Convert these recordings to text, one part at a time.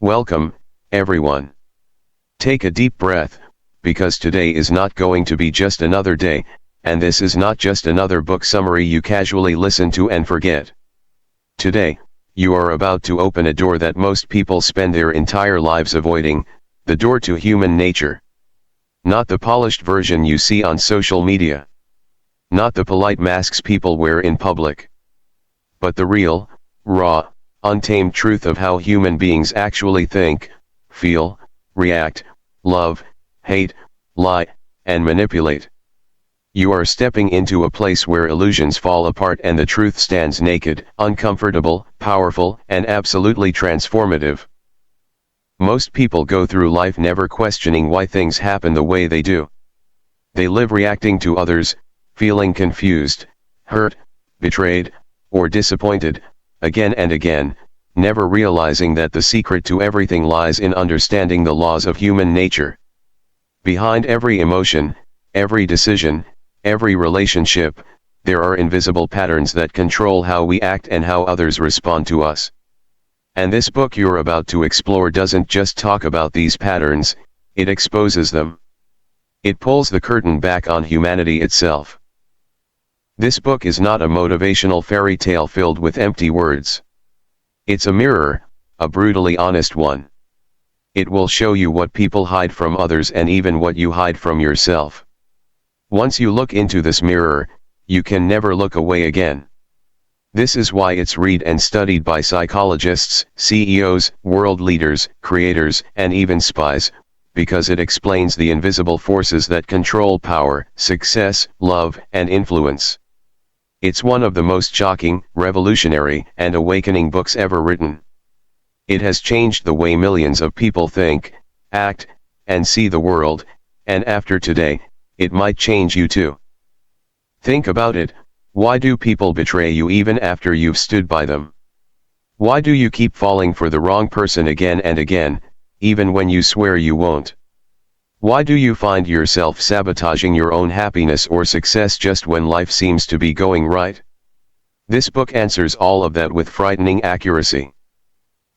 Welcome, everyone. Take a deep breath, because today is not going to be just another day, and this is not just another book summary you casually listen to and forget. Today, you are about to open a door that most people spend their entire lives avoiding, the door to human nature. Not the polished version you see on social media. Not the polite masks people wear in public. But the real, raw, untamed truth of how human beings actually think, feel, react, love, hate, lie, and manipulate. You are stepping into a place where illusions fall apart and the truth stands naked, uncomfortable, powerful, and absolutely transformative. Most people go through life never questioning why things happen the way they do. They live reacting to others, feeling confused, hurt, betrayed, or disappointed, again and again, never realizing that the secret to everything lies in understanding the laws of human nature. Behind every emotion, every decision, every relationship, there are invisible patterns that control how we act and how others respond to us. And this book you're about to explore doesn't just talk about these patterns, it exposes them. It pulls the curtain back on humanity itself. This book is not a motivational fairy tale filled with empty words. It's a mirror, a brutally honest one. It will show you what people hide from others and even what you hide from yourself. Once you look into this mirror, you can never look away again. This is why it's read and studied by psychologists, CEOs, world leaders, creators, and even spies, because it explains the invisible forces that control power, success, love, and influence. It's one of the most shocking, revolutionary, and awakening books ever written. It has changed the way millions of people think, act, and see the world, and after today, it might change you too. Think about it, why do people betray you even after you've stood by them? Why do you keep falling for the wrong person again and again, even when you swear you won't? Why do you find yourself sabotaging your own happiness or success just when life seems to be going right? This book answers all of that with frightening accuracy.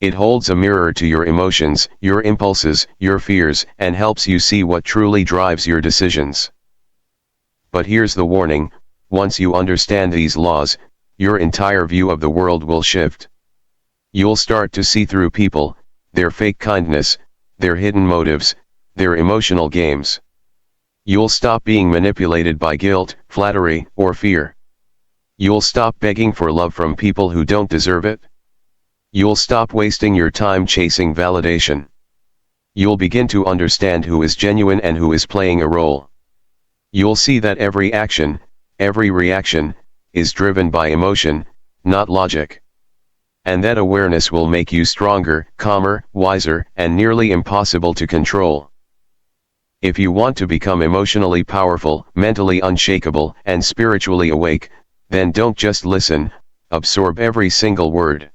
It holds a mirror to your emotions, your impulses, your fears, and helps you see what truly drives your decisions. But here's the warning, once you understand these laws, your entire view of the world will shift. You'll start to see through people, their fake kindness, their hidden motives, their emotional games. You'll stop being manipulated by guilt, flattery, or fear. You'll stop begging for love from people who don't deserve it. You'll stop wasting your time chasing validation. You'll begin to understand who is genuine and who is playing a role. You'll see that every action, every reaction, is driven by emotion, not logic. And that awareness will make you stronger, calmer, wiser, and nearly impossible to control. If you want to become emotionally powerful, mentally unshakable, and spiritually awake, then don't just listen, absorb every single word.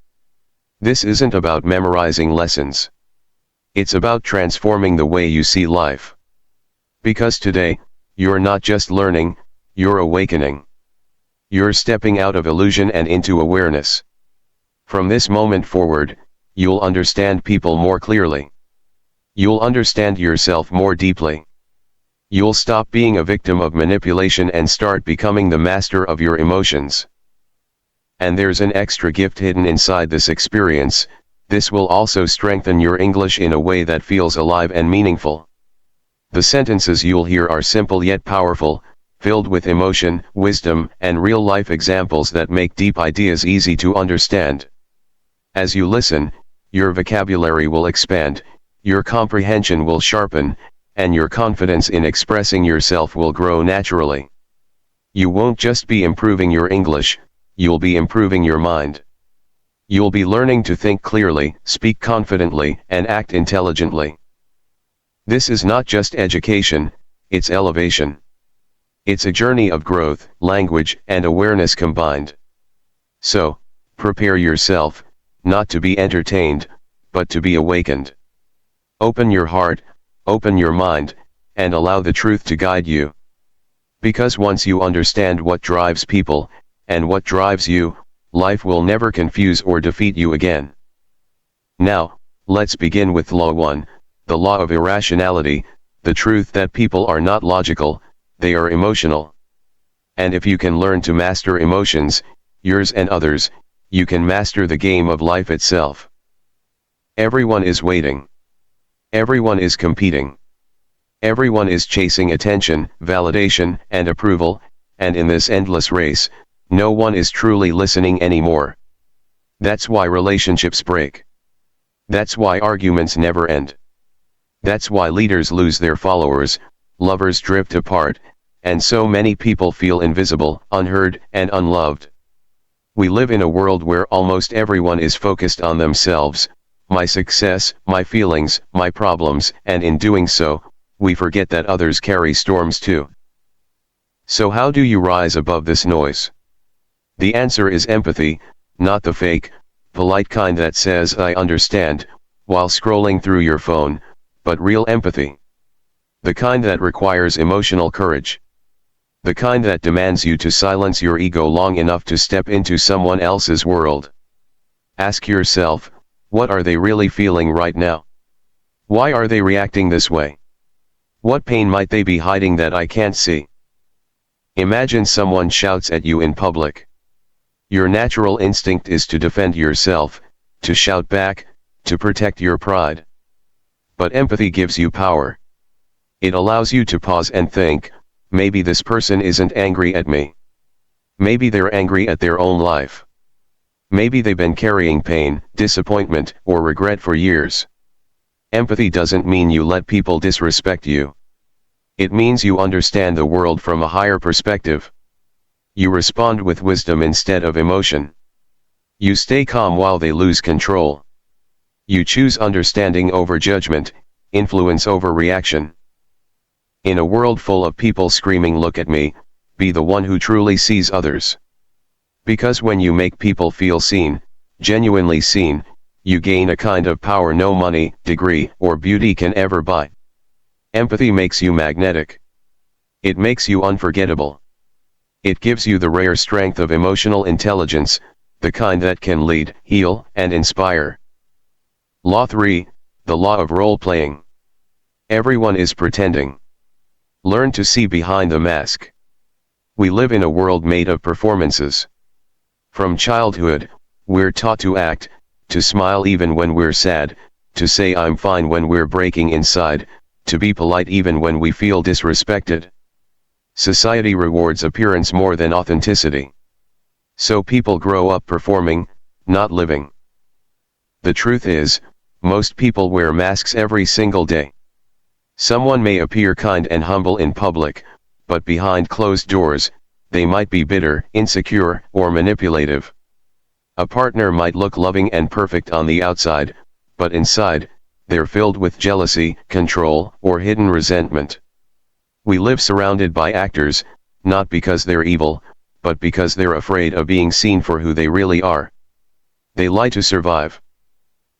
This isn't about memorizing lessons. It's about transforming the way you see life. Because today, you're not just learning, you're awakening. You're stepping out of illusion and into awareness. From this moment forward, you'll understand people more clearly. You'll understand yourself more deeply. You'll stop being a victim of manipulation and start becoming the master of your emotions. And there's an extra gift hidden inside this experience. This will also strengthen your English in a way that feels alive and meaningful. The sentences you'll hear are simple yet powerful, filled with emotion, wisdom, and real-life examples that make deep ideas easy to understand. As you listen, your vocabulary will expand, your comprehension will sharpen, and your confidence in expressing yourself will grow naturally. You won't just be improving your English, you'll be improving your mind. You'll be learning to think clearly, speak confidently, and act intelligently. This is not just education, it's elevation. It's a journey of growth, language, and awareness combined. So, prepare yourself, not to be entertained, but to be awakened. Open your heart, open your mind, and allow the truth to guide you. Because once you understand what drives people, and what drives you, life will never confuse or defeat you again. Now, Let's begin with Law 1, the law of irrationality, the truth that people are not logical, they are emotional. And if you can learn to master emotions, yours and others, you can master the game of life itself. Everyone is waiting. Everyone is competing. Everyone is chasing attention, validation, and approval, and in this endless race, no one is truly listening anymore. That's why relationships break. That's why arguments never end. That's why leaders lose their followers, lovers drift apart, and so many people feel invisible, unheard, and unloved. We live in a world where almost everyone is focused on themselves, my success, my feelings, my problems, and in doing so, we forget that others carry storms too. So how do you rise above this noise? The answer is empathy, not the fake, polite kind that says "I understand" while scrolling through your phone, but real empathy. The kind that requires emotional courage. The kind that demands you to silence your ego long enough to step into someone else's world. Ask yourself, what are they really feeling right now? Why are they reacting this way? What pain might they be hiding that I can't see? Imagine someone shouts at you in public. Your natural instinct is to defend yourself, to shout back, to protect your pride. But empathy gives you power. It allows you to pause and think, maybe this person isn't angry at me. Maybe they're angry at their own life. Maybe they've been carrying pain, disappointment, or regret for years. Empathy doesn't mean you let people disrespect you. It means you understand the world from a higher perspective. You respond with wisdom instead of emotion. You stay calm while they lose control. You choose understanding over judgment, influence over reaction. In a world full of people screaming "Look at me," be the one who truly sees others. Because when you make people feel seen, genuinely seen, you gain a kind of power no money, degree, or beauty can ever buy. Empathy makes you magnetic. It makes you unforgettable. It gives you the rare strength of emotional intelligence, the kind that can lead, heal, and inspire. Law 3, the law of role-playing. Everyone is pretending. Learn to see behind the mask. We live in a world made of performances. From childhood, we're taught to act, to smile even when we're sad, to say "I'm fine" when we're breaking inside, to be polite even when we feel disrespected. Society rewards appearance more than authenticity. So people grow up performing, not living. The truth is, most people wear masks every single day. Someone may appear kind and humble in public, but behind closed doors, they might be bitter, insecure, or manipulative. A partner might look loving and perfect on the outside, but inside, they're filled with jealousy, control, or hidden resentment. We live surrounded by actors, not because they're evil, but because they're afraid of being seen for who they really are. They lie to survive.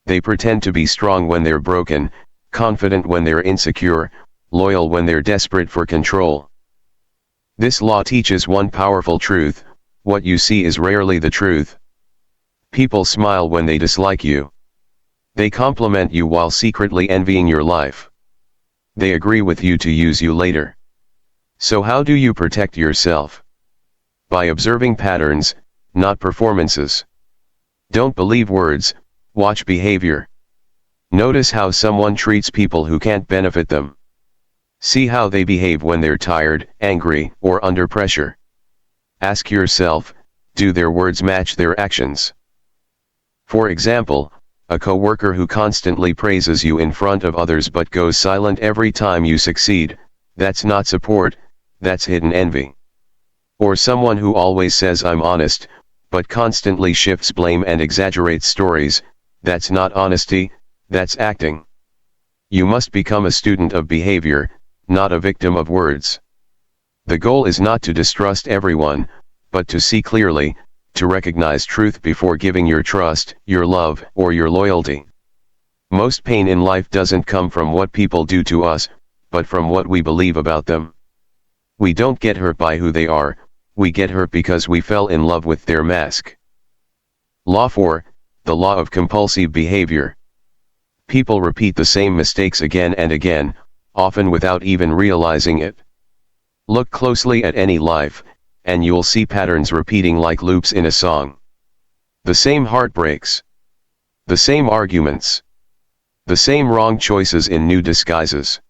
They pretend to be strong when they're broken, confident when they're insecure, loyal when they're desperate for control. This law teaches one powerful truth: what you see is rarely the truth. People smile when they dislike you. They compliment you while secretly envying your life. They agree with you to use you later. So how do you protect yourself? By observing patterns, not performances. Don't believe words, watch behavior. Notice how someone treats people who can't benefit them. See how they behave when they're tired, angry, or under pressure. Ask yourself, do their words match their actions? For example, a coworker who constantly praises you in front of others but goes silent every time you succeed, that's not support, that's hidden envy. Or someone who always says "I'm honest," but constantly shifts blame and exaggerates stories, that's not honesty, that's acting. You must become a student of behavior, not a victim of words. The goal is not to distrust everyone, but to see clearly, to recognize truth before giving your trust, your love, or your loyalty. Most pain in life doesn't come from what people do to us, but from what we believe about them. We don't get hurt by who they are, we get hurt because we fell in love with their mask. Law 4, the law of compulsive behavior. People repeat the same mistakes again and again, often without even realizing it. Look closely at any life, and you'll see patterns repeating like loops in a song. The same heartbreaks. The same arguments. The same wrong choices in new disguises.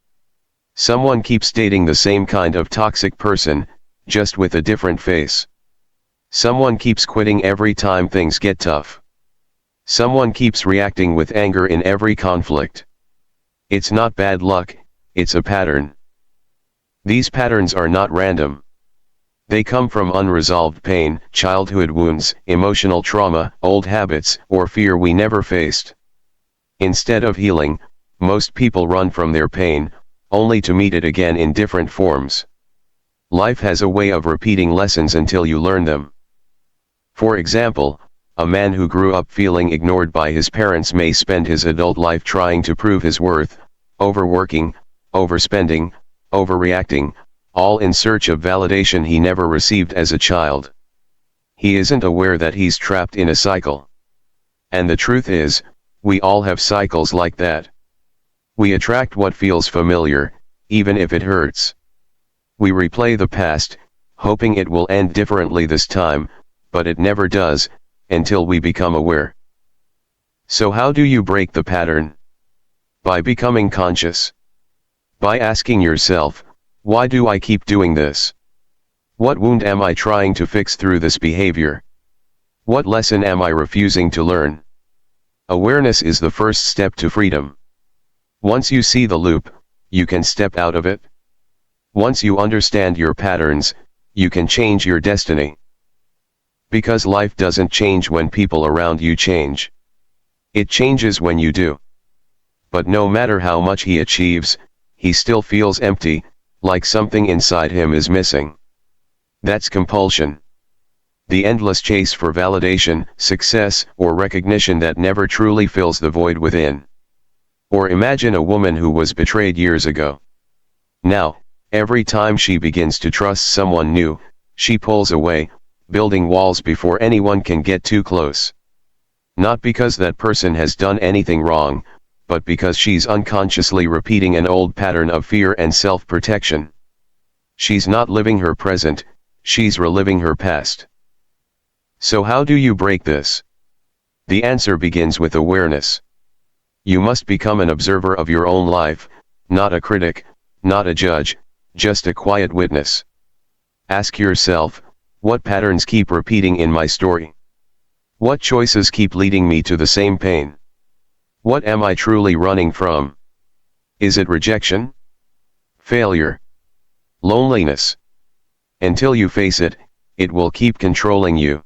Someone keeps dating the same kind of toxic person, just with a different face. Someone keeps quitting every time things get tough. Someone keeps reacting with anger in every conflict. It's not bad luck, it's a pattern. These patterns are not random. They come from unresolved pain, childhood wounds, emotional trauma, old habits, or fear we never faced. Instead of healing, most people run from their pain, only to meet it again in different forms. Life has a way of repeating lessons until you learn them. For example, a man who grew up feeling ignored by his parents may spend his adult life trying to prove his worth, overworking, overspending, overreacting, all in search of validation he never received as a child. He isn't aware that he's trapped in a cycle. And the truth is, we all have cycles like that. We attract what feels familiar, even if it hurts. We replay the past, hoping it will end differently this time, but it never does, until we become aware. So how do you break the pattern? By becoming conscious. By asking yourself, why do I keep doing this? What wound am I trying to fix through this behavior? What lesson am I refusing to learn? Awareness is the first step to freedom. Once you see the loop, you can step out of it. Once you understand your patterns, you can change your destiny. Because life doesn't change when people around you change. It changes when you do. But no matter how much he achieves, he still feels empty, like something inside him is missing. That's compulsion. The endless chase for validation, success, or recognition that never truly fills the void within. Or imagine a woman who was betrayed years ago. Now, every time she begins to trust someone new, she pulls away, building walls before anyone can get too close. Not because that person has done anything wrong, but because she's unconsciously repeating an old pattern of fear and self-protection. She's not living her present, she's reliving her past. So how do you break this? The answer begins with awareness. You must become an observer of your own life, not a critic, not a judge, just a quiet witness. Ask yourself, what patterns keep repeating in my story? What choices keep leading me to the same pain? What am I truly running from? Is it rejection? Failure? Loneliness? Until you face it, it will keep controlling you.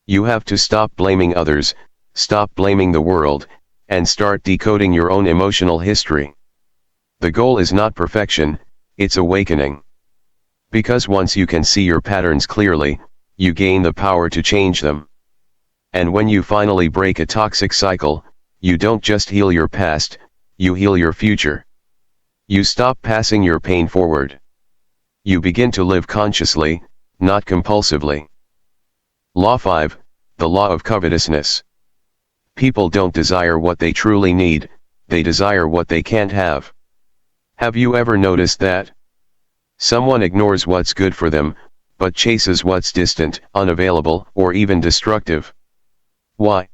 You have to stop blaming others, stop blaming the world, and start decoding your own emotional history. The goal is not perfection, it's awakening. Because once you can see your patterns clearly, you gain the power to change them. And when you finally break a toxic cycle, you don't just heal your past, you heal your future. You stop passing your pain forward. You begin to live consciously, not compulsively. Law 5, the law of covetousness. People don't desire what they truly need, they desire what they can't have. Have you ever noticed that? Someone ignores what's good for them, but chases what's distant, unavailable, or even destructive. Why?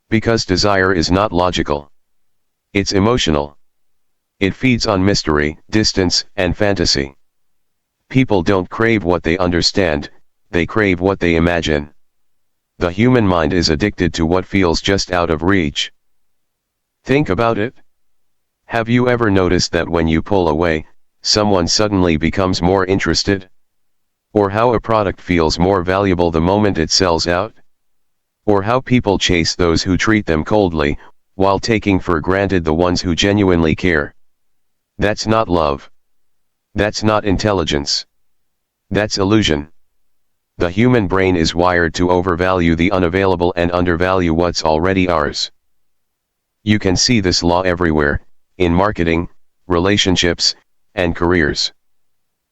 Because desire is not logical. It's emotional. It feeds on mystery, distance, and fantasy. People don't crave what they understand, they crave what they imagine. The human mind is addicted to what feels just out of reach. Think about it. Have you ever noticed that when you pull away, someone suddenly becomes more interested? Or how a product feels more valuable the moment it sells out? Or how people chase those who treat them coldly, while taking for granted the ones who genuinely care? That's not love. That's not intelligence. That's illusion. The human brain is wired to overvalue the unavailable and undervalue what's already ours. You can see this law everywhere, in marketing, relationships, and careers.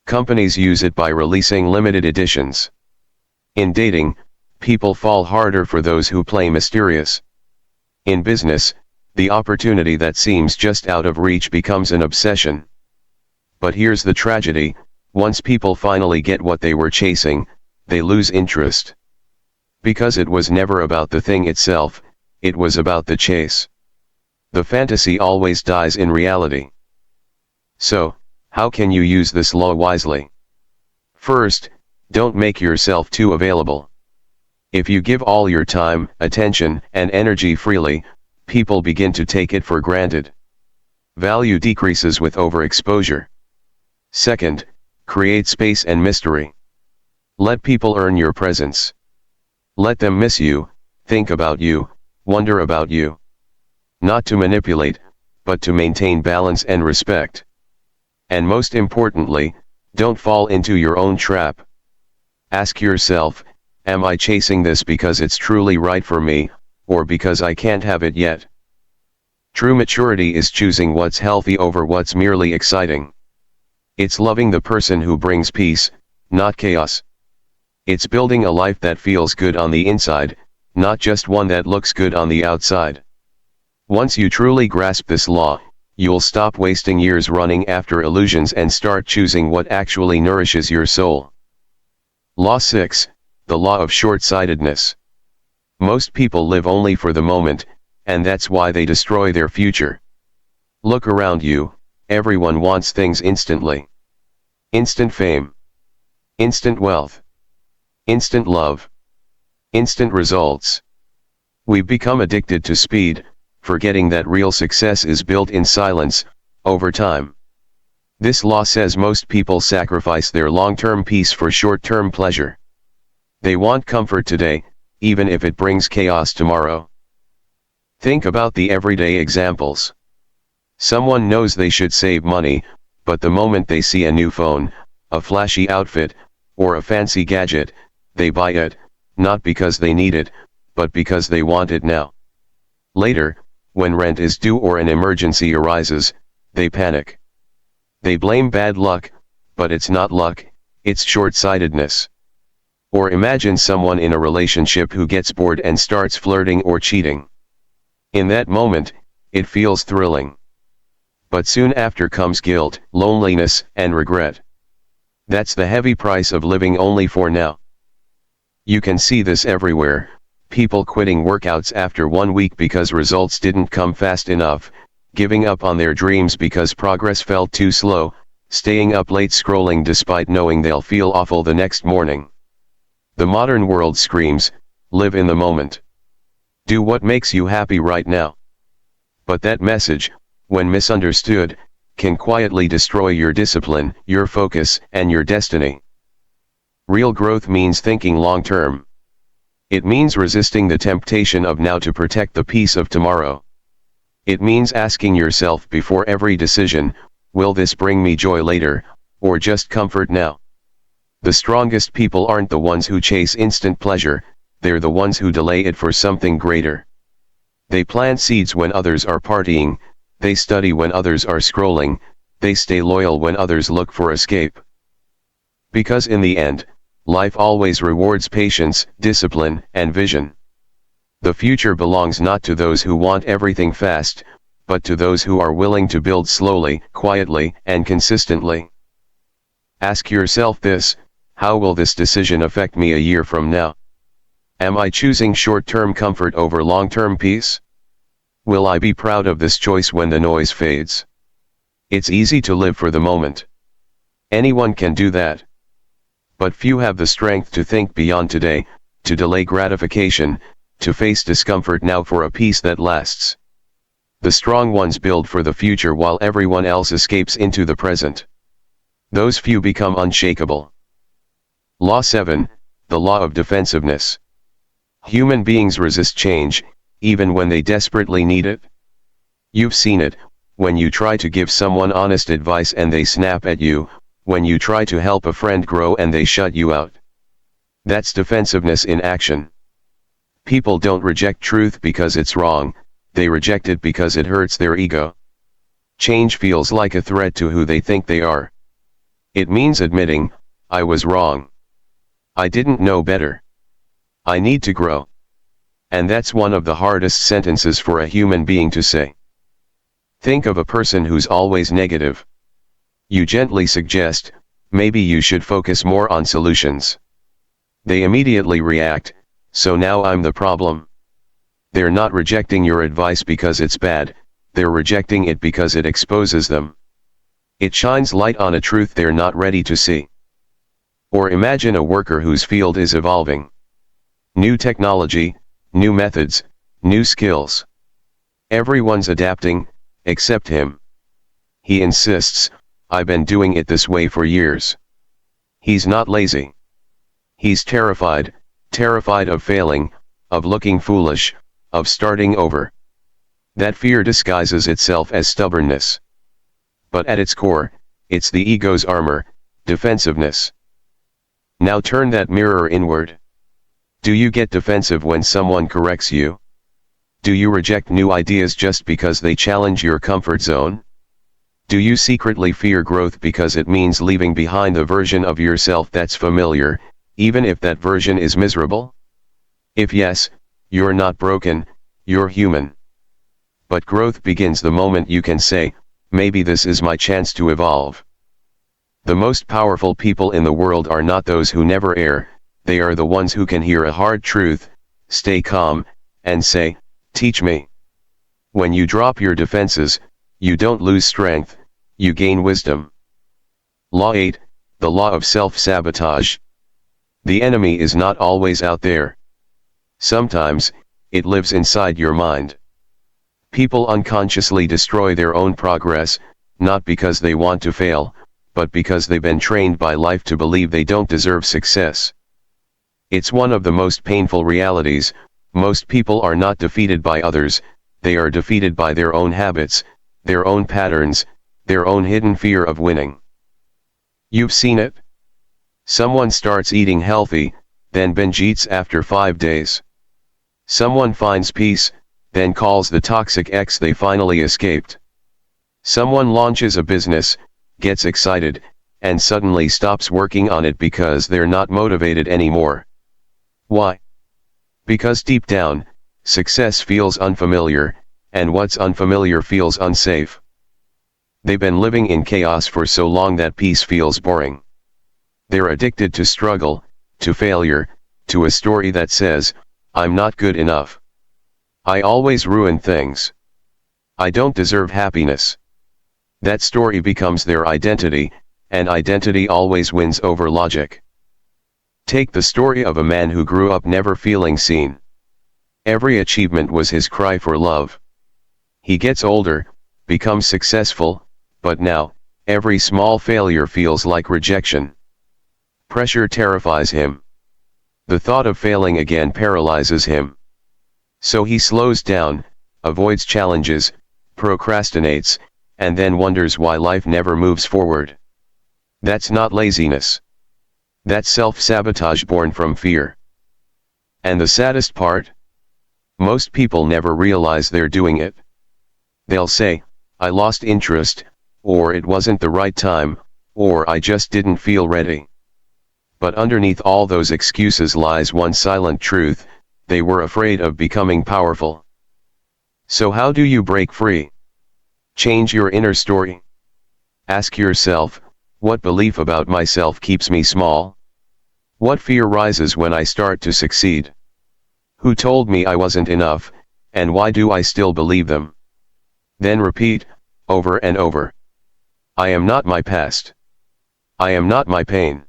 Companies use it by releasing limited editions. In dating, people fall harder for those who play mysterious. In business, The opportunity that seems just out of reach becomes an obsession. But here's the tragedy: once people finally get what they were chasing, they lose interest. Because it was never about the thing itself, it was about the chase. The fantasy always dies in reality. So, how can you use this law wisely? First, don't make yourself too available. If you give all your time, attention, and energy freely, people begin to take it for granted. Value decreases with overexposure. Second, create space and mystery. Let people earn your presence. Let them miss you, think about you, wonder about you. Not to manipulate, but to maintain balance and respect. And most importantly, don't fall into your own trap. Ask yourself, am I chasing this because it's truly right for me, or because I can't have it yet? True maturity is choosing what's healthy over what's merely exciting. It's loving the person who brings peace, not chaos. It's building a life that feels good on the inside, not just one that looks good on the outside. Once you truly grasp this law, you'll stop wasting years running after illusions and start choosing what actually nourishes your soul. Law 6, the law of short-sightedness. Most people live only for the moment, and that's why they destroy their future. Look around you, everyone wants things instantly. Instant fame. Instant wealth. Instant love. Instant results. We've become addicted to speed, forgetting that real success is built in silence, over time. This law says most people sacrifice their long-term peace for short-term pleasure. They want comfort today, even if it brings chaos tomorrow. Think about the everyday examples. Someone knows they should save money, but the moment they see a new phone, a flashy outfit, or a fancy gadget, they buy it, not because they need it, but because they want it now. Later, when rent is due or an emergency arises, they panic. They blame bad luck, but it's not luck, it's short-sightedness. Or imagine someone in a relationship who gets bored and starts flirting or cheating. In that moment, it feels thrilling. But soon after comes guilt, loneliness, and regret. That's the heavy price of living only for now. You can see this everywhere: people quitting workouts after 1 week because results didn't come fast enough, giving up on their dreams because progress felt too slow, staying up late scrolling despite knowing they'll feel awful the next morning. The modern world screams, live in the moment. Do what makes you happy right now. But that message, when misunderstood, can quietly destroy your discipline, your focus, and your destiny. Real growth means thinking long-term. It means resisting the temptation of now to protect the peace of tomorrow. It means asking yourself before every decision, will this bring me joy later, or just comfort now? The strongest people aren't the ones who chase instant pleasure, they're the ones who delay it for something greater. They plant seeds when others are partying, they study when others are scrolling, they stay loyal when others look for escape. Because in the end, life always rewards patience, discipline, and vision. The future belongs not to those who want everything fast, but to those who are willing to build slowly, quietly, and consistently. Ask yourself this: how will this decision affect me a year from now? Am I choosing short-term comfort over long-term peace? Will I be proud of this choice when the noise fades? It's easy to live for the moment. Anyone can do that. But few have the strength to think beyond today, to delay gratification, to face discomfort now for a peace that lasts. The strong ones build for the future while everyone else escapes into the present. Those few become unshakable. Law 7, the law of defensiveness. Human beings resist change, even when they desperately need it. You've seen it, when you try to give someone honest advice and they snap at you, when you try to help a friend grow and they shut you out. That's defensiveness in action. People don't reject truth because it's wrong, they reject it because it hurts their ego. Change feels like a threat to who they think they are. It means admitting, I was wrong. I didn't know better. I need to grow. And that's one of the hardest sentences for a human being to say. Think of a person who's always negative. You gently suggest, maybe you should focus more on solutions. They immediately react, so now I'm the problem. They're not rejecting your advice because it's bad, they're rejecting it because it exposes them. It shines light on a truth they're not ready to see. Or imagine a worker whose field is evolving. New technology, new methods, new skills. Everyone's adapting, except him. He insists, I've been doing it this way for years. He's not lazy. He's terrified of failing, of looking foolish, of starting over. That fear disguises itself as stubbornness. But at its core, it's the ego's armor, defensiveness. Now turn that mirror inward. Do you get defensive when someone corrects you? Do you reject new ideas just because they challenge your comfort zone? Do you secretly fear growth because it means leaving behind the version of yourself that's familiar, even if that version is miserable? If yes, you're not broken, you're human. But growth begins the moment you can say, maybe this is my chance to evolve. The most powerful people in the world are not those who never err, they are the ones who can hear a hard truth, stay calm, and say, teach me. When you drop your defenses, you don't lose strength, you gain wisdom. Law 8, the law of self-sabotage. The enemy is not always out there. Sometimes, it lives inside your mind. People unconsciously destroy their own progress, not because they want to fail, but because they've been trained by life to believe they don't deserve success. It's one of the most painful realities. Most people are not defeated by others, they are defeated by their own habits, their own patterns, their own hidden fear of winning. You've seen it? Someone starts eating healthy, then binge eats after 5 days. Someone finds peace, then calls the toxic ex they finally escaped. Someone launches a business, gets excited, and suddenly stops working on it because they're not motivated anymore. Why? Because deep down, success feels unfamiliar, and what's unfamiliar feels unsafe. They've been living in chaos for so long that peace feels boring. They're addicted to struggle, to failure, to a story that says, I'm not good enough. I always ruin things. I don't deserve happiness. That story becomes their identity, and identity always wins over logic. Take the story of a man who grew up never feeling seen. Every achievement was his cry for love. He gets older, becomes successful, but now, every small failure feels like rejection. Pressure terrifies him. The thought of failing again paralyzes him. So he slows down, avoids challenges, procrastinates, and then wonders why life never moves forward. That's not laziness. That's self-sabotage born from fear. And the saddest part? Most people never realize they're doing it. They'll say, I lost interest, or it wasn't the right time, or I just didn't feel ready. But underneath all those excuses lies one silent truth: they were afraid of becoming powerful. So how do you break free? Change your inner story. Ask yourself, what belief about myself keeps me small? What fear rises when I start to succeed? Who told me I wasn't enough, and why do I still believe them? Then repeat, over and over. I am not my past. I am not my pain.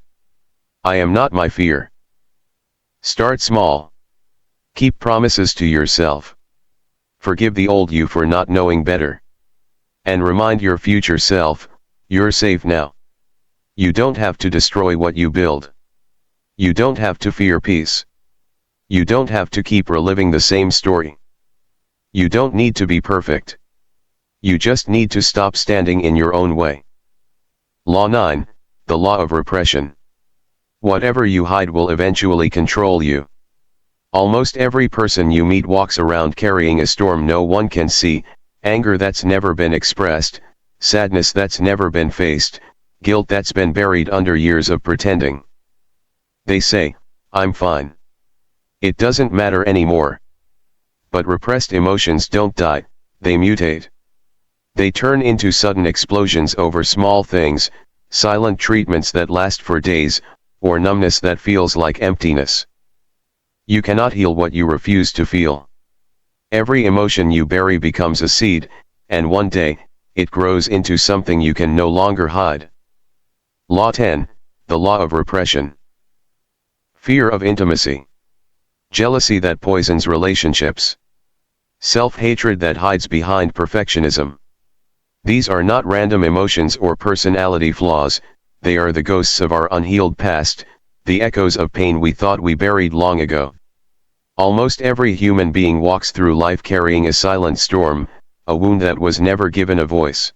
I am not my fear. Start small. Keep promises to yourself. Forgive the old you for not knowing better. And remind your future self, you're safe now. You don't have to destroy what you build. You don't have to fear peace. You don't have to keep reliving the same story. You don't need to be perfect. You just need to stop standing in your own way. Law 9, the law of repression. Whatever you hide will eventually control you. Almost every person you meet walks around carrying a storm no one can see, anger that's never been expressed, sadness that's never been faced, guilt that's been buried under years of pretending. They say, I'm fine. It doesn't matter anymore. But repressed emotions don't die, they mutate. They turn into sudden explosions over small things, silent treatments that last for days, or numbness that feels like emptiness. You cannot heal what you refuse to feel. Every emotion you bury becomes a seed, and one day, it grows into something you can no longer hide. Law 10, the law of repression. Fear of intimacy. Jealousy that poisons relationships. Self-hatred that hides behind perfectionism. These are not random emotions or personality flaws, they are the ghosts of our unhealed past, the echoes of pain we thought we buried long ago. Almost every human being walks through life carrying a silent storm, a wound that was never given a voice.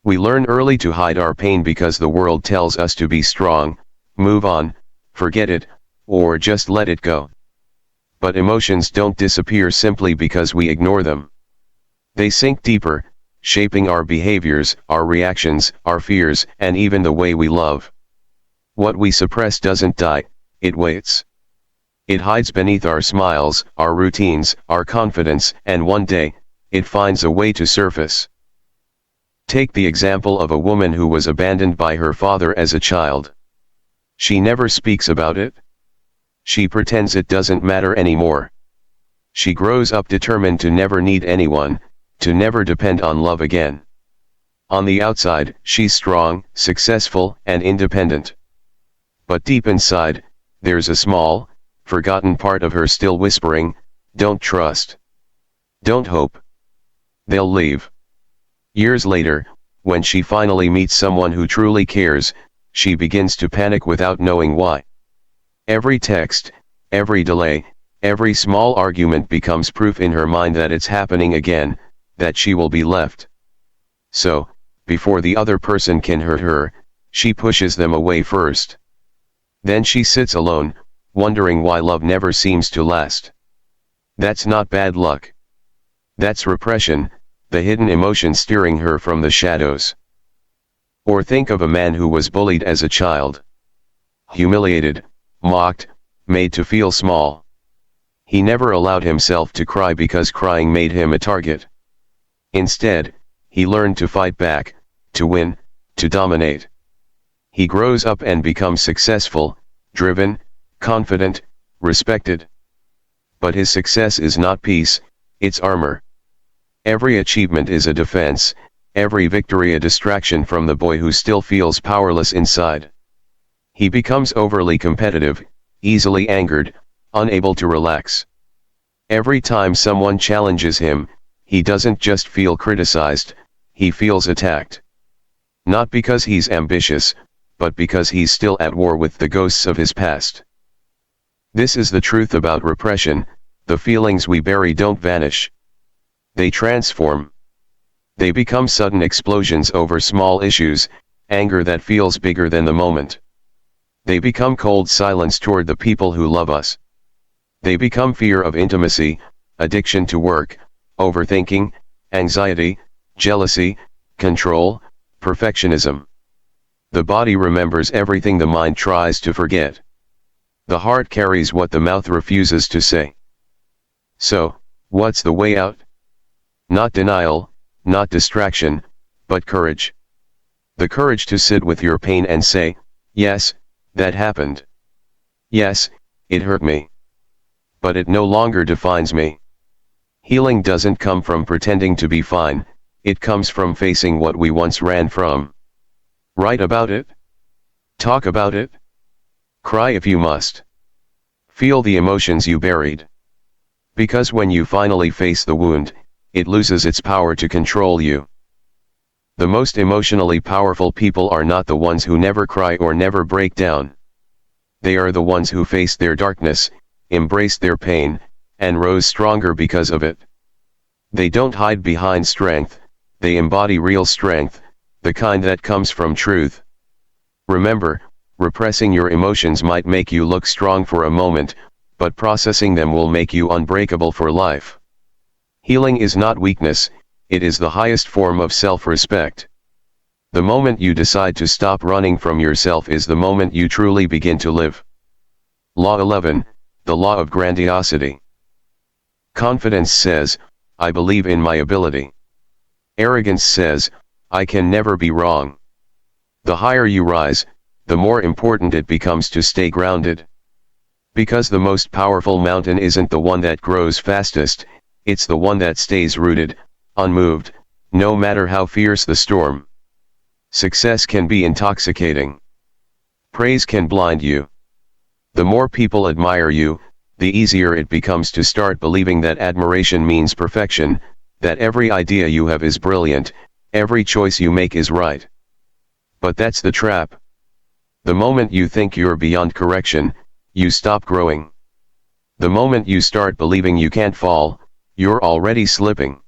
We learn early to hide our pain because the world tells us to be strong, move on, forget it, or just let it go. But emotions don't disappear simply because we ignore them. They sink deeper, shaping our behaviors, our reactions, our fears, and even the way we love. What we suppress doesn't die, it waits. It hides beneath our smiles, our routines, our confidence, and one day, it finds a way to surface. Take the example of a woman who was abandoned by her father as a child. She never speaks about it. She pretends it doesn't matter anymore. She grows up determined to never need anyone, to never depend on love again. On the outside, she's strong, successful, and independent. But deep inside, there's a small, forgotten part of her still whispering, "Don't trust. Don't hope. They'll leave." Years later, when she finally meets someone who truly cares, she begins to panic without knowing why. Every text, every delay, every small argument becomes proof in her mind that it's happening again, that she will be left. So, before the other person can hurt her, she pushes them away first. Then she sits alone, wondering why love never seems to last. That's not bad luck. That's repression, the hidden emotion steering her from the shadows. Or think of a man who was bullied as a child. Humiliated, mocked, made to feel small. He never allowed himself to cry because crying made him a target. Instead, he learned to fight back, to win, to dominate. He grows up and becomes successful, driven, confident, respected. But his success is not peace, it's armor. Every achievement is a defense, every victory a distraction from the boy who still feels powerless inside. He becomes overly competitive, easily angered, unable to relax. Every time someone challenges him, he doesn't just feel criticized, he feels attacked. Not because he's ambitious, but because he's still at war with the ghosts of his past. This is the truth about repression, the feelings we bury don't vanish. They transform. They become sudden explosions over small issues, anger that feels bigger than the moment. They become cold silence toward the people who love us. They become fear of intimacy, addiction to work, overthinking, anxiety, jealousy, control, perfectionism. The body remembers everything the mind tries to forget. The heart carries what the mouth refuses to say. So, what's the way out? Not denial, not distraction, but courage. The courage to sit with your pain and say, yes, that happened. Yes, it hurt me. But it no longer defines me. Healing doesn't come from pretending to be fine, it comes from facing what we once ran from. Write about it. Talk about it. Cry if you must. Feel the emotions you buried. Because when you finally face the wound, it loses its power to control you. The most emotionally powerful people are not the ones who never cry or never break down. They are the ones who faced their darkness, embraced their pain, and rose stronger because of it. They don't hide behind strength, they embody real strength, the kind that comes from truth. Remember, repressing your emotions might make you look strong for a moment, but processing them will make you unbreakable for life. Healing is not weakness, it is the highest form of self-respect. The moment you decide to stop running from yourself is the moment you truly begin to live. Law 11, the law of grandiosity. Confidence says, I believe in my ability. Arrogance says, I can never be wrong. The higher you rise, the more important it becomes to stay grounded. Because the most powerful mountain isn't the one that grows fastest, it's the one that stays rooted, unmoved, no matter how fierce the storm. Success can be intoxicating. Praise can blind you. The more people admire you, the easier it becomes to start believing that admiration means perfection, that every idea you have is brilliant, every choice you make is right. But that's the trap. The moment you think you're beyond correction, you stop growing. The moment you start believing you can't fall, you're already slipping.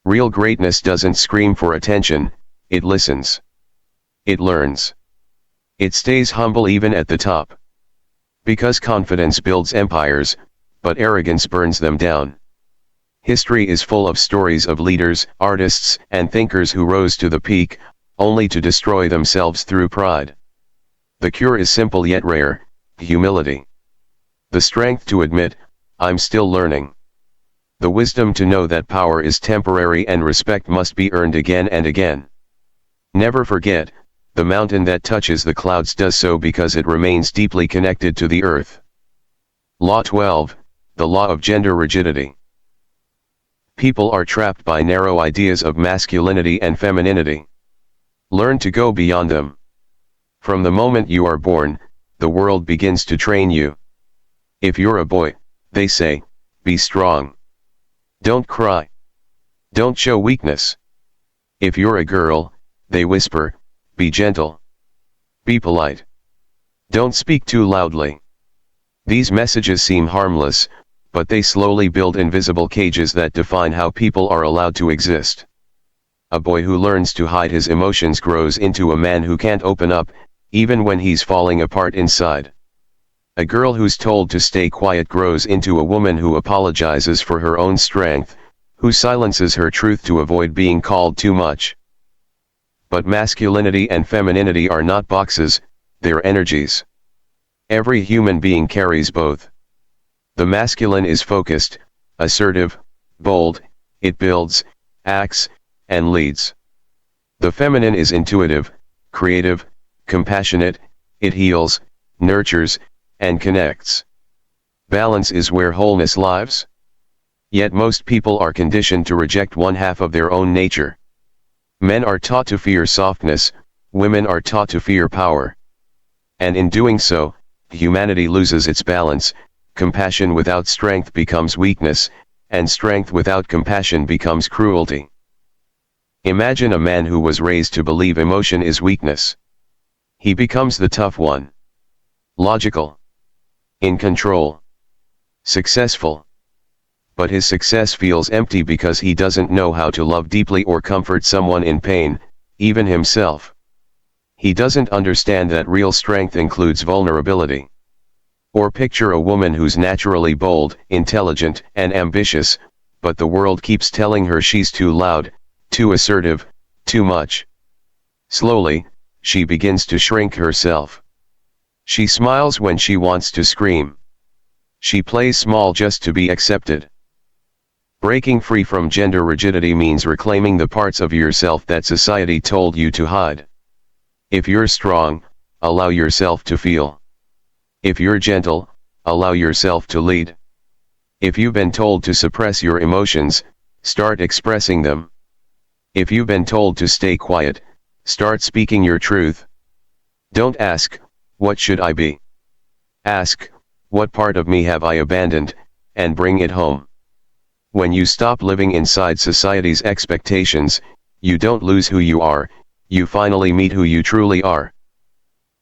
Real greatness doesn't scream for attention, it listens. It learns. It stays humble even at the top. Because confidence builds empires, but arrogance burns them down. History is full of stories of leaders, artists, and thinkers who rose to the peak, only to destroy themselves through pride. The cure is simple yet rare: humility. The strength to admit, I'm still learning. The wisdom to know that power is temporary and respect must be earned again and again. Never forget, the mountain that touches the clouds does so because it remains deeply connected to the earth. Law 12, the law of gender rigidity. People are trapped by narrow ideas of masculinity and femininity. Learn to go beyond them. From the moment you are born, the world begins to train you. If you're a boy, they say, be strong. Don't cry. Don't show weakness. If you're a girl, they whisper, be gentle. Be polite. Don't speak too loudly. These messages seem harmless, but they slowly build invisible cages that define how people are allowed to exist. A boy who learns to hide his emotions grows into a man who can't open up, even when he's falling apart inside. A girl who's told to stay quiet grows into a woman who apologizes for her own strength, who silences her truth to avoid being called too much. But masculinity and femininity are not boxes, they're energies. Every human being carries both. The masculine is focused, assertive, bold, it builds, acts, and leads. The feminine is intuitive, creative, compassionate, it heals, nurtures, and connects. Balance is where wholeness lives. Yet most people are conditioned to reject one half of their own nature. Men are taught to fear softness, women are taught to fear power. And in doing so, humanity loses its balance. Compassion without strength becomes weakness, and strength without compassion becomes cruelty. Imagine a man who was raised to believe emotion is weakness. He becomes the tough one. Logical. In control. Successful. But his success feels empty because he doesn't know how to love deeply or comfort someone in pain, even himself. He doesn't understand that real strength includes vulnerability. Or picture a woman who's naturally bold, intelligent, and ambitious, but the world keeps telling her she's too loud, too assertive, too much. Slowly, she begins to shrink herself. She smiles when she wants to scream. She plays small just to be accepted. Breaking free from gender rigidity means reclaiming the parts of yourself that society told you to hide. If you're strong, allow yourself to feel. If you're gentle, allow yourself to lead. If you've been told to suppress your emotions, start expressing them. If you've been told to stay quiet, start speaking your truth. Don't ask, what should I be? Ask, what part of me have I abandoned, and bring it home. When you stop living inside society's expectations, you don't lose who you are, you finally meet who you truly are.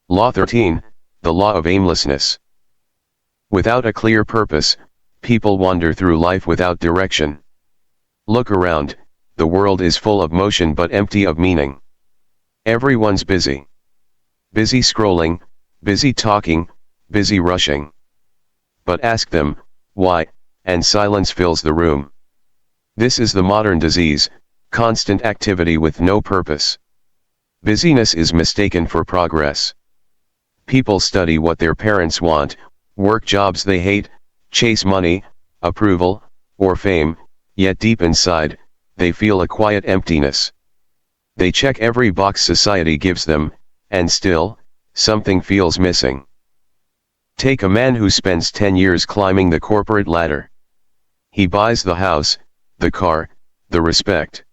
Law 13, the law of aimlessness. Without a clear purpose, people wander through life without direction. Look around, the world is full of motion but empty of meaning. Everyone's busy. Busy scrolling, busy talking, busy rushing. But ask them, why, and silence fills the room. This is the modern disease, constant activity with no purpose. Busyness is mistaken for progress. People study what their parents want, work jobs they hate, chase money, approval, or fame, yet deep inside, they feel a quiet emptiness. They check every box society gives them, and still, something feels missing. Take a man who spends 10 years climbing the corporate ladder. He buys the house, the car, the respect.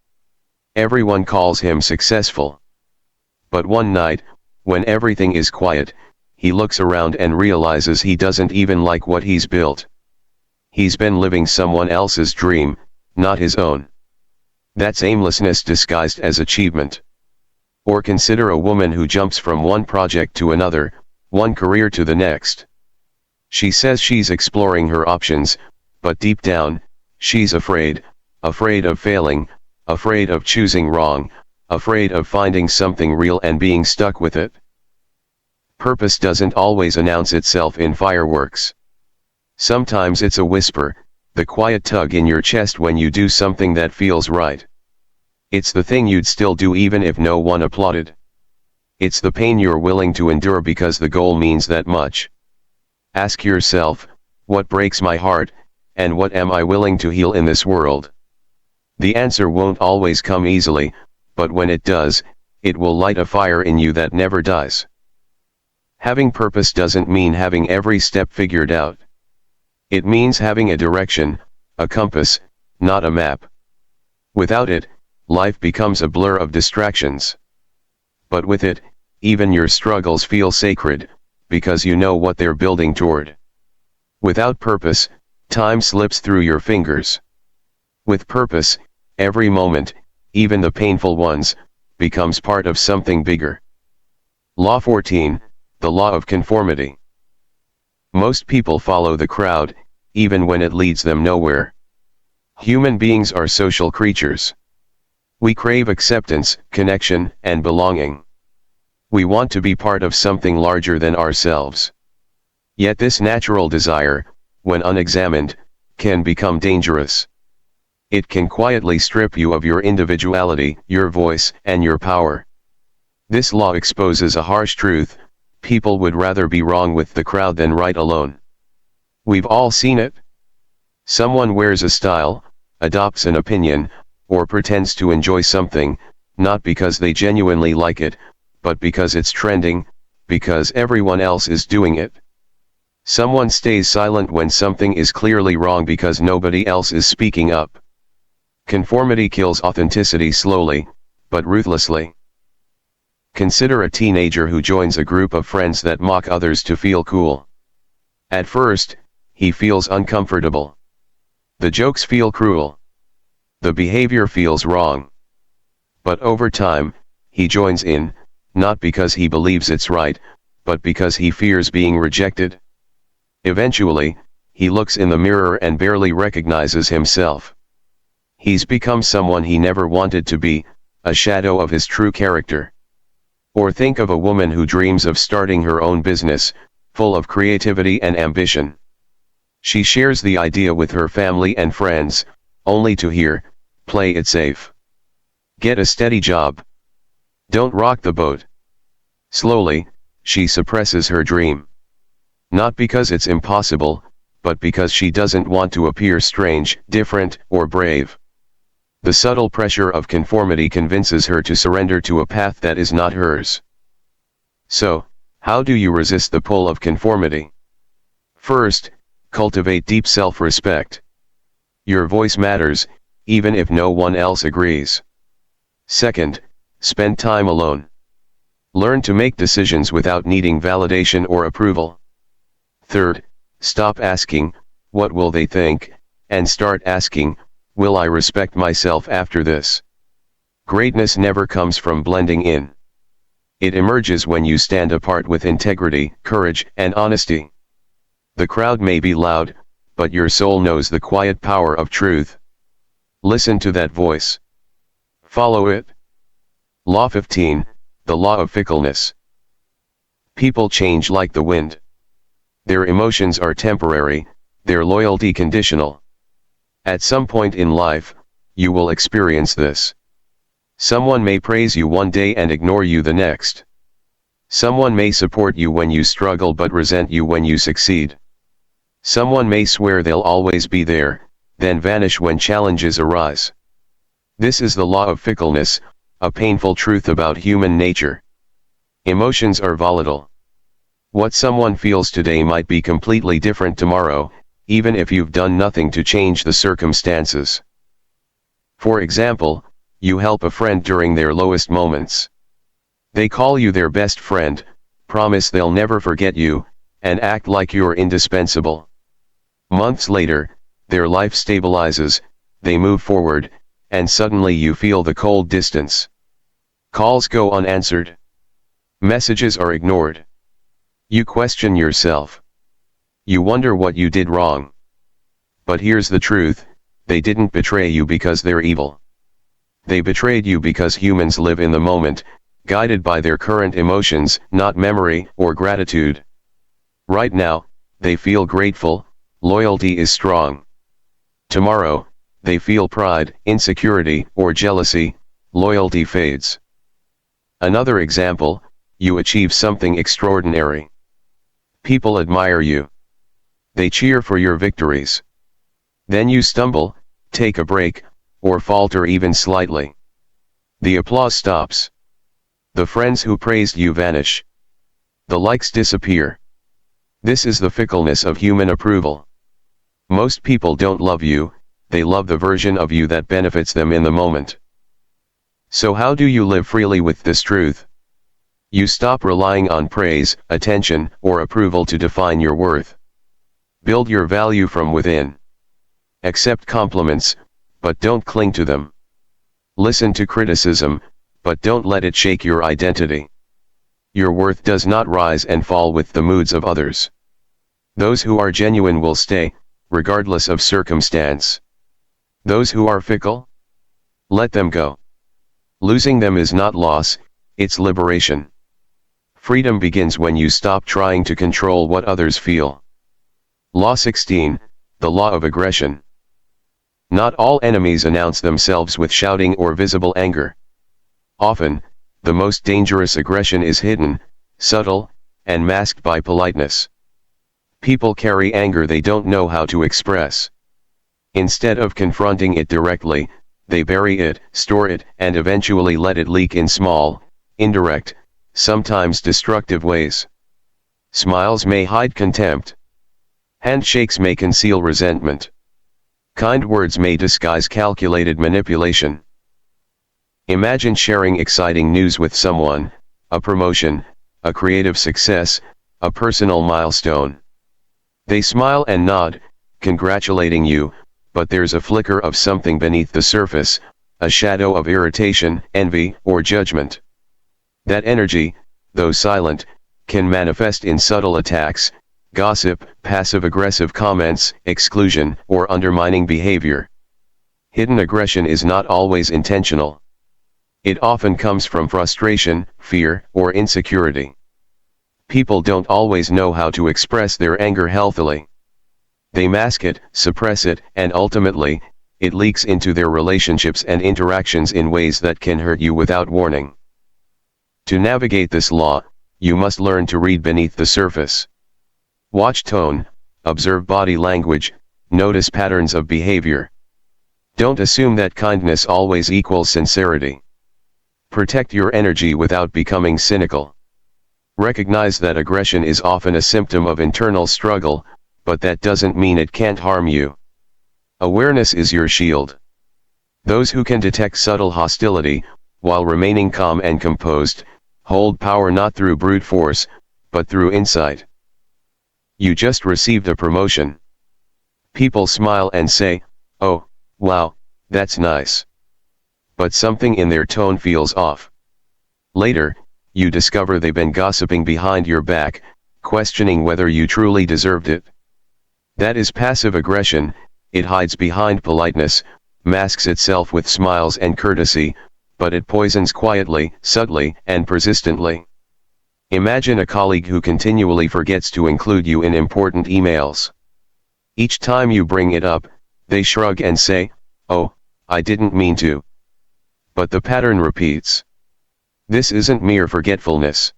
Everyone calls him successful. But one night, when everything is quiet, he looks around and realizes he doesn't even like what he's built. He's been living someone else's dream, not his own. That's aimlessness disguised as achievement. Or consider a woman who jumps from one project to another, one career to the next. She says she's exploring her options, but deep down, she's afraid of failing, afraid of choosing wrong, afraid of finding something real and being stuck with it. Purpose doesn't always announce itself in fireworks. Sometimes it's a whisper, the quiet tug in your chest when you do something that feels right. It's the thing you'd still do even if no one applauded. It's the pain you're willing to endure because the goal means that much. Ask yourself, what breaks my heart, and what am I willing to heal in this world? The answer won't always come easily, but when it does, it will light a fire in you that never dies. Having purpose doesn't mean having every step figured out. It means having a direction, a compass, not a map. Without it, life becomes a blur of distractions. But with it, even your struggles feel sacred, because you know what they're building toward. Without purpose, time slips through your fingers. With purpose, every moment, even the painful ones, becomes part of something bigger. Law 14, the law of conformity. Most people follow the crowd, even when it leads them nowhere. Human beings are social creatures. We crave acceptance, connection, and belonging. We want to be part of something larger than ourselves. Yet this natural desire, when unexamined, can become dangerous. It can quietly strip you of your individuality, your voice, and your power. This law exposes a harsh truth: people would rather be wrong with the crowd than right alone. We've all seen it. Someone wears a style, adopts an opinion, or pretends to enjoy something, not because they genuinely like it, but because it's trending, because everyone else is doing it. Someone stays silent when something is clearly wrong because nobody else is speaking up. Conformity kills authenticity slowly, but ruthlessly. Consider a teenager who joins a group of friends that mock others to feel cool. At first, he feels uncomfortable. The jokes feel cruel. The behavior feels wrong. But over time, he joins in, not because he believes it's right, but because he fears being rejected. Eventually, he looks in the mirror and barely recognizes himself. He's become someone he never wanted to be, a shadow of his true character. Or think of a woman who dreams of starting her own business, full of creativity and ambition. She shares the idea with her family and friends, only to hear, "Play it safe. Get a steady job. Don't rock the boat." Slowly, she suppresses her dream. Not because it's impossible, but because she doesn't want to appear strange, different, or brave. The subtle pressure of conformity convinces her to surrender to a path that is not hers. So, how do you resist the pull of conformity? First, cultivate deep self-respect. Your voice matters, even if no one else agrees. Second, spend time alone. Learn to make decisions without needing validation or approval. Third, stop asking, "What will they think?" and start asking, "Will I respect myself after this?" Greatness never comes from blending in. It emerges when you stand apart with integrity, courage, and honesty. The crowd may be loud, but your soul knows the quiet power of truth. Listen to that voice. Follow it. Law 15, the law of fickleness. People change like the wind. Their emotions are temporary, their loyalty conditional. At some point in life, you will experience this. Someone may praise you one day and ignore you the next. Someone may support you when you struggle but resent you when you succeed. Someone may swear they'll always be there, then vanish when challenges arise. This is the law of fickleness, a painful truth about human nature. Emotions are volatile. What someone feels today might be completely different tomorrow, even if you've done nothing to change the circumstances. For example, you help a friend during their lowest moments. They call you their best friend, promise they'll never forget you, and act like you're indispensable. Months later, their life stabilizes, they move forward, and suddenly you feel the cold distance. Calls go unanswered. Messages are ignored. You question yourself. You wonder what you did wrong. But here's the truth, they didn't betray you because they're evil. They betrayed you because humans live in the moment, guided by their current emotions, not memory or gratitude. Right now, they feel grateful, loyalty is strong. Tomorrow, they feel pride, insecurity, or jealousy, loyalty fades. Another example, you achieve something extraordinary. People admire you. They cheer for your victories. Then you stumble, take a break, or falter even slightly. The applause stops. The friends who praised you vanish. The likes disappear. This is the fickleness of human approval. Most people don't love you, they love the version of you that benefits them in the moment. So how do you live freely with this truth? You stop relying on praise, attention, or approval to define your worth. Build your value from within. Accept compliments, but don't cling to them. Listen to criticism, but don't let it shake your identity. Your worth does not rise and fall with the moods of others. Those who are genuine will stay, regardless of circumstance. Those who are fickle? Let them go. Losing them is not loss, it's liberation. Freedom begins when you stop trying to control what others feel. Law 16, the law of aggression. Not all enemies announce themselves with shouting or visible anger. Often, the most dangerous aggression is hidden, subtle, and masked by politeness. People carry anger they don't know how to express. Instead of confronting it directly, they bury it, store it, and eventually let it leak in small, indirect, sometimes destructive ways. Smiles may hide contempt. Handshakes may conceal resentment. Kind words may disguise calculated manipulation. Imagine sharing exciting news with someone, a promotion, a creative success, a personal milestone. They smile and nod, congratulating you, but there's a flicker of something beneath the surface, a shadow of irritation, envy, or judgment. That energy, though silent, can manifest in subtle attacks, gossip, passive-aggressive comments, exclusion, or undermining behavior. Hidden aggression is not always intentional. It often comes from frustration, fear, or insecurity. People don't always know how to express their anger healthily. They mask it, suppress it, and ultimately, it leaks into their relationships and interactions in ways that can hurt you without warning. To navigate this law, you must learn to read beneath the surface. Watch tone, observe body language, notice patterns of behavior. Don't assume that kindness always equals sincerity. Protect your energy without becoming cynical. Recognize that aggression is often a symptom of internal struggle, but that doesn't mean it can't harm you. Awareness is your shield. Those who can detect subtle hostility, while remaining calm and composed, hold power not through brute force, but through insight. You just received a promotion. People smile and say, "Oh, wow, that's nice." But something in their tone feels off. Later, you discover they've been gossiping behind your back, questioning whether you truly deserved it. That is passive aggression. It hides behind politeness, masks itself with smiles and courtesy, but it poisons quietly, subtly, and persistently. Imagine a colleague who continually forgets to include you in important emails. Each time you bring it up, they shrug and say, "Oh, I didn't mean to." But the pattern repeats. This isn't mere forgetfulness.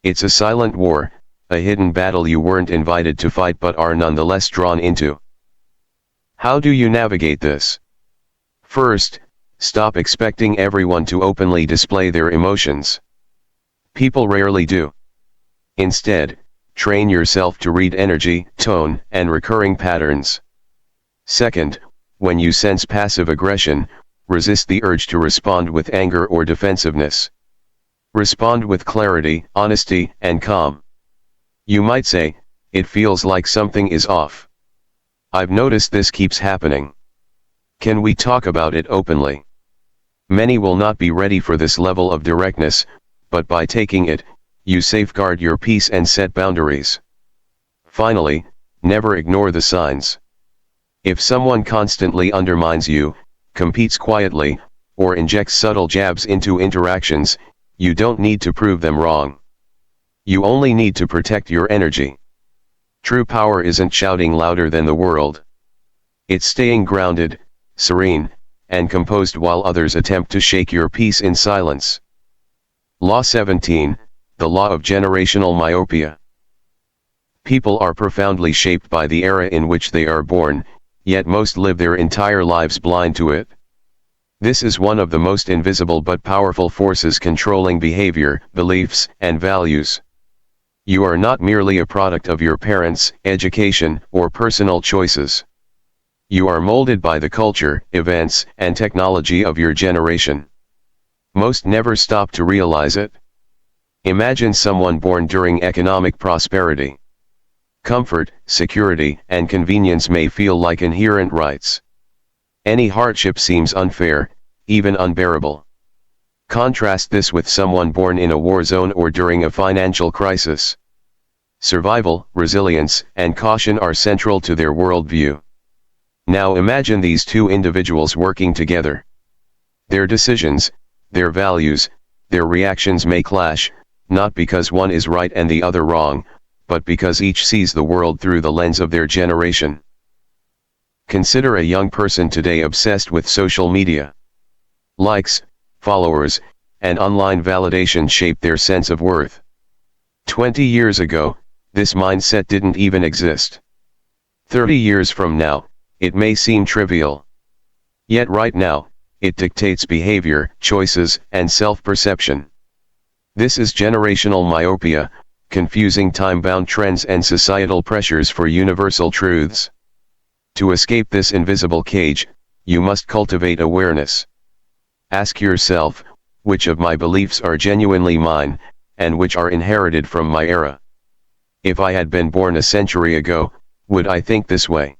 It's a silent war, a hidden battle you weren't invited to fight but are nonetheless drawn into. How do you navigate this? First, stop expecting everyone to openly display their emotions. People rarely do. Instead, train yourself to read energy, tone, and recurring patterns. Second, when you sense passive aggression, resist the urge to respond with anger or defensiveness. Respond with clarity, honesty, and calm. You might say, "It feels like something is off. I've noticed this keeps happening. Can we talk about it openly?" Many will not be ready for this level of directness, but by taking it, you safeguard your peace and set boundaries. Finally, never ignore the signs. If someone constantly undermines you, competes quietly, or injects subtle jabs into interactions, you don't need to prove them wrong. You only need to protect your energy. True power isn't shouting louder than the world. It's staying grounded, serene, and composed while others attempt to shake your peace in silence. Law 17, the law of generational myopia. People are profoundly shaped by the era in which they are born, yet most live their entire lives blind to it. This is one of the most invisible but powerful forces controlling behavior, beliefs, and values. You are not merely a product of your parents' education or personal choices. You are molded by the culture, events, and technology of your generation. Most never stop to realize it. Imagine someone born during economic prosperity. Comfort, security, and convenience may feel like inherent rights. Any hardship seems unfair, even unbearable. Contrast this with someone born in a war zone or during a financial crisis. Survival, resilience, and caution are central to their worldview. Now imagine these two individuals working together. Their decisions, their values, their reactions may clash, not because one is right and the other wrong, but because each sees the world through the lens of their generation. Consider a young person today obsessed with social media. Likes, followers, and online validation shape their sense of worth. 20 years ago, this mindset didn't even exist. 30 years from now, it may seem trivial. Yet right now, it dictates behavior, choices, and self-perception. This is generational myopia, confusing time-bound trends and societal pressures for universal truths. To escape this invisible cage, you must cultivate awareness. Ask yourself, which of my beliefs are genuinely mine, and which are inherited from my era? If I had been born a century ago, would I think this way?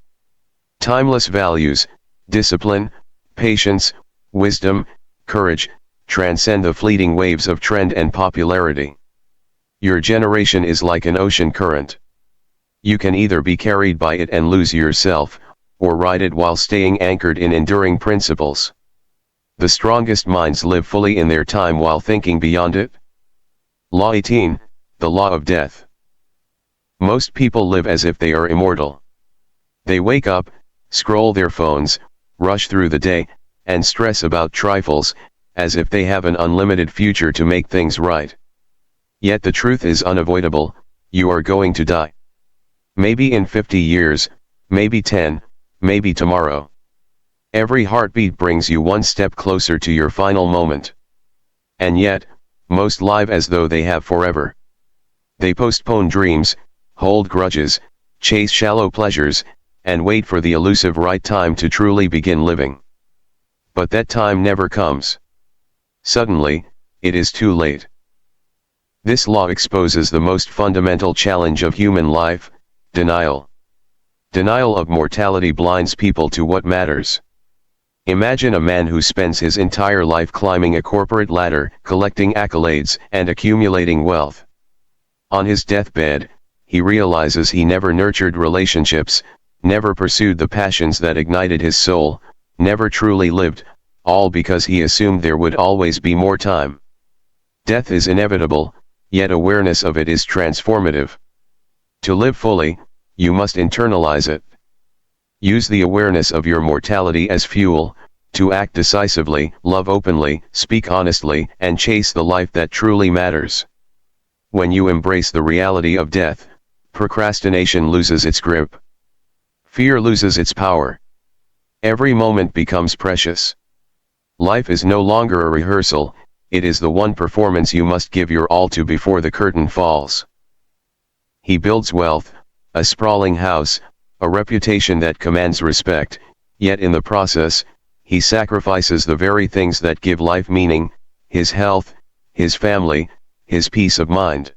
Timeless values, discipline, patience, wisdom, courage, transcend the fleeting waves of trend and popularity. Your generation is like an ocean current. You can either be carried by it and lose yourself, or ride it while staying anchored in enduring principles. The strongest minds live fully in their time while thinking beyond it. Law 18, the law of death. Most people live as if they are immortal. They wake up, scroll their phones, rush through the day, and stress about trifles, as if they have an unlimited future to make things right. Yet the truth is unavoidable, you are going to die. Maybe in 50 years, maybe 10, maybe tomorrow. Every heartbeat brings you one step closer to your final moment. And yet, most live as though they have forever. They postpone dreams, hold grudges, chase shallow pleasures, and wait for the elusive right time to truly begin living. But that time never comes. Suddenly, it is too late. This law exposes the most fundamental challenge of human life: denial. Denial of mortality blinds people to what matters. Imagine a man who spends his entire life climbing a corporate ladder, collecting accolades, and accumulating wealth. On his deathbed, he realizes he never nurtured relationships, never pursued the passions that ignited his soul, never truly lived, all because he assumed there would always be more time. Death is inevitable, yet awareness of it is transformative. To live fully, you must internalize it. Use the awareness of your mortality as fuel, to act decisively, love openly, speak honestly, and chase the life that truly matters. When you embrace the reality of death, procrastination loses its grip. Fear loses its power. Every moment becomes precious. Life is no longer a rehearsal, it is the one performance you must give your all to before the curtain falls. He builds wealth, a sprawling house, a reputation that commands respect, yet in the process, he sacrifices the very things that give life meaning, his health, his family, his peace of mind.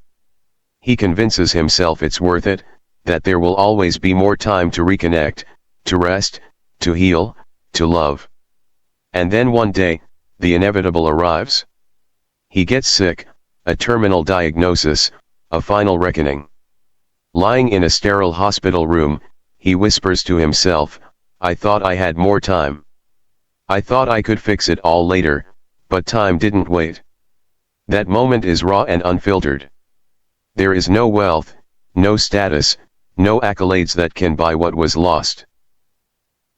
He convinces himself it's worth it, that there will always be more time to reconnect, to rest, to heal, to love. And then one day, the inevitable arrives. He gets sick, a terminal diagnosis, a final reckoning. Lying in a sterile hospital room, he whispers to himself, "I thought I had more time. I thought I could fix it all later, but time didn't wait." That moment is raw and unfiltered. There is no wealth, no status, no accolades that can buy what was lost.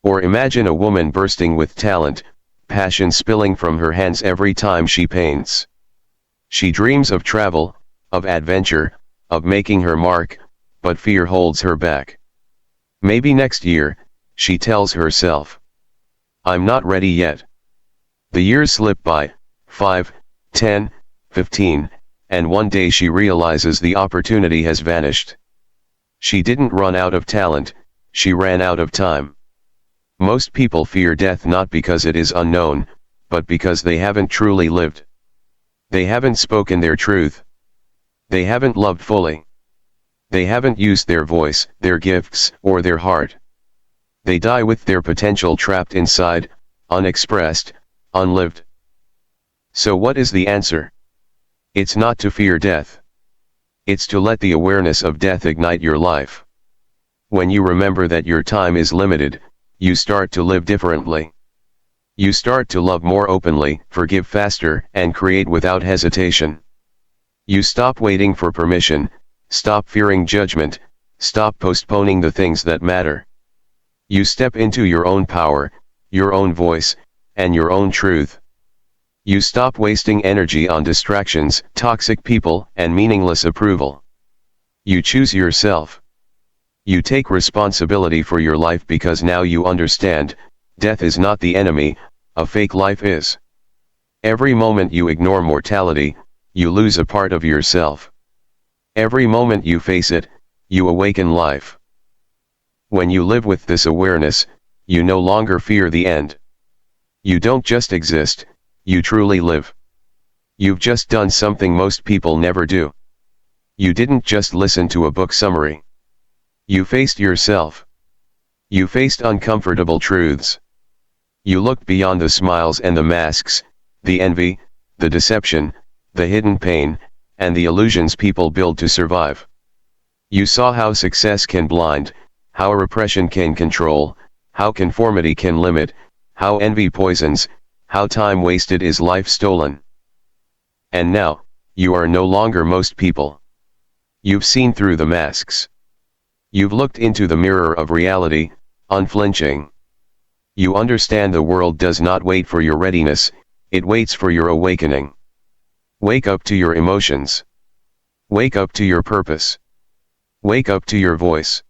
Or imagine a woman bursting with talent, passion spilling from her hands every time she paints. She dreams of travel, of adventure, of making her mark, but fear holds her back. Maybe next year, she tells herself, "I'm not ready yet." The years slip by, 5, 10, 15, and one day she realizes the opportunity has vanished. She didn't run out of talent, she ran out of time. Most people fear death not because it is unknown, but because they haven't truly lived. They haven't spoken their truth. They haven't loved fully. They haven't used their voice, their gifts, or their heart. They die with their potential trapped inside, unexpressed, unlived. So what is the answer? It's not to fear death. It's to let the awareness of death ignite your life. When you remember that your time is limited, you start to live differently. You start to love more openly, forgive faster, and create without hesitation. You stop waiting for permission, stop fearing judgment, stop postponing the things that matter. You step into your own power, your own voice, and your own truth. You stop wasting energy on distractions, toxic people, and meaningless approval. You choose yourself. You take responsibility for your life because now you understand, death is not the enemy, a fake life is. Every moment you ignore mortality, you lose a part of yourself. Every moment you face it, you awaken life. When you live with this awareness, you no longer fear the end. You don't just exist, you truly live. You've just done something most people never do. You didn't just listen to a book summary. You faced yourself. You faced uncomfortable truths. You looked beyond the smiles and the masks, the envy, the deception, the hidden pain, and the illusions people build to survive. You saw how success can blind, how repression can control, how conformity can limit, how envy poisons, how time wasted is life stolen. And now, you are no longer most people. You've seen through the masks. You've looked into the mirror of reality, unflinching. You understand the world does not wait for your readiness, it waits for your awakening. Wake up to your emotions. Wake up to your purpose. Wake up to your voice.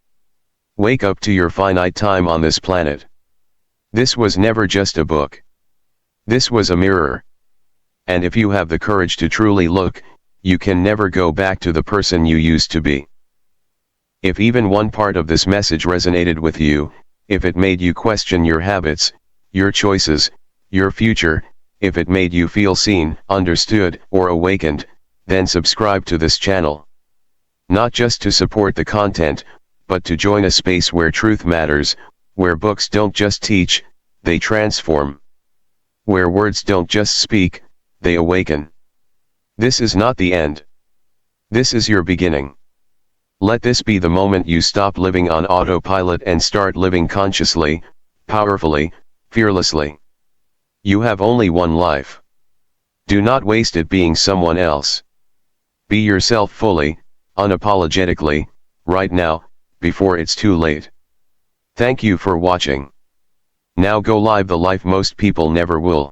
Wake up to your finite time on this planet. This was never just a book. This was a mirror. And if you have the courage to truly look, you can never go back to the person you used to be. If even one part of this message resonated with you, if it made you question your habits, your choices, your future, if it made you feel seen, understood, or awakened, then subscribe to this channel. Not just to support the content, but to join a space where truth matters, where books don't just teach, they transform. Where words don't just speak, they awaken. This is not the end. This is your beginning. Let this be the moment you stop living on autopilot and start living consciously, powerfully, fearlessly. You have only one life. Do not waste it being someone else. Be yourself fully, unapologetically, right now, before it's too late. Thank you for watching. Now go live the life most people never will.